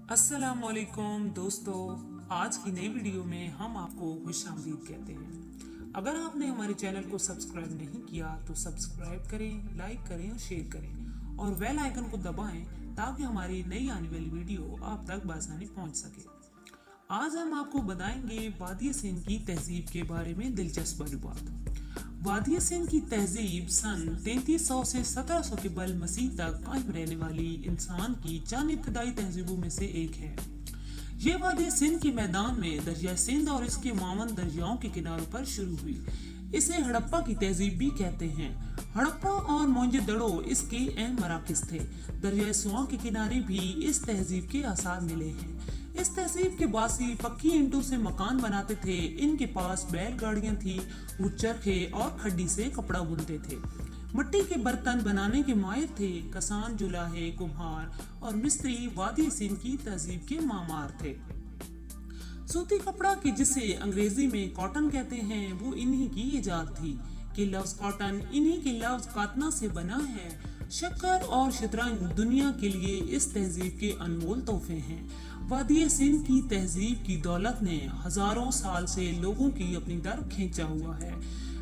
अस्सलाम वालेकुम दोस्तों, आज की नई वीडियो में हम आपको खुशामदीद कहते हैं। अगर आपने हमारे चैनल को सब्सक्राइब नहीं किया तो सब्सक्राइब करें, लाइक करें और शेयर करें और बेल आइकन को दबाएं ताकि हमारी नई आने वाली वीडियो आप तक बआसानी पहुंच सके। आज हम आपको बताएंगे वादिय सिंध की तहजीब के बारे में दिलचस्प मालूमात। वादिय सिंध की तहजीब सन 3300 से 1700 के बल मसीह तक कायम रहने वाली इंसान की चंद इब्तदाई तहजीबों में से एक है। ये वादिय सिंध के मैदान में दरिया सिंध और इसके मावन दरियाओं के किनारों पर शुरू हुई। इसे हड़प्पा की तहजीब भी कहते हैं। हड़प्पा और मोहनजोदड़ो इसके अहम मराकज थे। दरिया स्वां के किनारे भी इस तहजीब के आसार मिले हैं। इस तहजीब के बासी पक्की ईंटों से मकान बनाते थे। इनके पास बैलगाड़ियां थी। वो चरखे और खड्डी से कपड़ा बुनते थे। मिट्टी के बर्तन बनाने के माहिर थे। कसान, जुलाहे, कुम्हार और मिस्त्री वादी सिंध की तहजीब के मामार थे। सूती कपड़ा की जिसे अंग्रेजी में कॉटन कहते हैं, वो इन्हीं की इजाद थी। कि लफ्ज कॉटन इन्हीं के लफ्ज कातना से बना है। शक्कर और शतरंज दुनिया के लिए इस तहजीब के अनमोल तोहफे हैं। वादिय सिंध की तहजीब की दौलत ने हजारों साल से लोगों की अपनी तरफ खींचा हुआ है।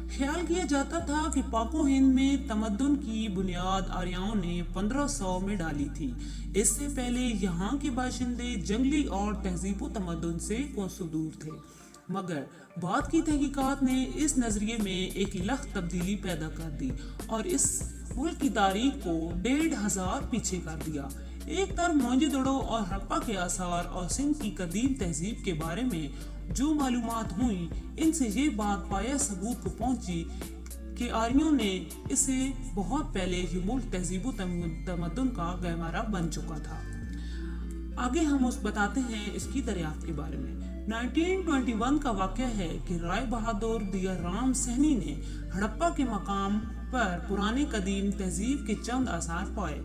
ख्याल किया जाता था कि पाको हिंद में तमद्दुन की बुनियाद आर्यों ने 1500 में डाली थी। इससे पहले यहाँ के बाशिंदे जंगली और तहजीब तमद्दुन से कोसों दूर थे। मगर बाद की तहकीकात ने इस नजरिए में एक लख्त तब्दीली पैदा कर दी और इस मुल्क की तारीख को 1500 पीछे कर दिया। एक तरफ मोहनजोदड़ो और हड़प्पा के आसार और सिंध की कदीम तहजीब के बारे में जो मालूमात हुई, इनसे ये बात पाया सबूत को पहुंची कि आर्यों ने इसे बहुत पहले ये मुल्क तहजीब तमद्दुन का गहवारा बन चुका था। आगे हम उस बताते हैं इसकी दरियाफ्त के बारे में। 1921 का वाक़या है कि राय बहादुर दिगर राम सहनी ने हड़प्पा के मकाम पर पुराने कदीम तहजीब के चंद आसार पाए।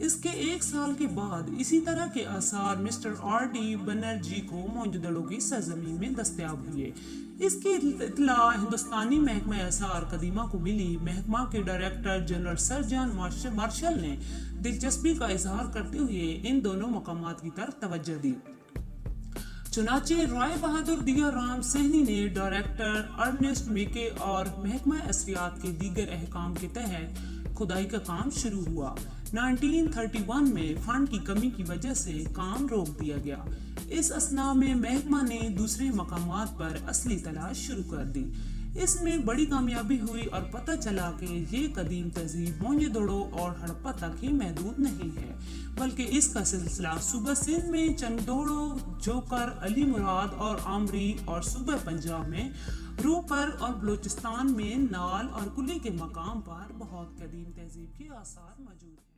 इसके एक साल के बाद इसी तरह के आसार मिस्टर R.D. बनर्जी को मोहनजोदड़ो की सरजमीन में दस्तयाब हुए। इसकी इत्तला हिंदुस्तानी महकमा आसार कदीमा को मिली। महकमा के director general sir John Marshall ने दिलचस्पी का इजहार करते हुए इन दोनों मकामात की तरफ तवज्जो दी। चुनाचे राय बहादुर दिगर राम सहनी ने डायरेक्टर अर्नेस्ट मेके और महकमा असरियात के दीगर अहकाम के तहत खुदाई का काम शुरू हुआ। 1931 में फंड की कमी की वजह से काम रोक दिया गया। इस असना में महकमा ने दूसरे मकामात पर असली तलाश शुरू कर दी। इसमें बड़ी कामयाबी हुई और पता चला कि ये कदीम तहजीब मोहनजोदड़ो और हड़प्पा तक ही महदूद नहीं है, बल्कि इसका सिलसिला सूबा सिंध में चंदोड़ो, जोकर, अली मुराद और आमरी और सूबा पंजाब में रूपर और बलूचिस्तान में नाल और कुली के मकाम पर बहुत कदीम तहजीब के आसार मौजूद हैं।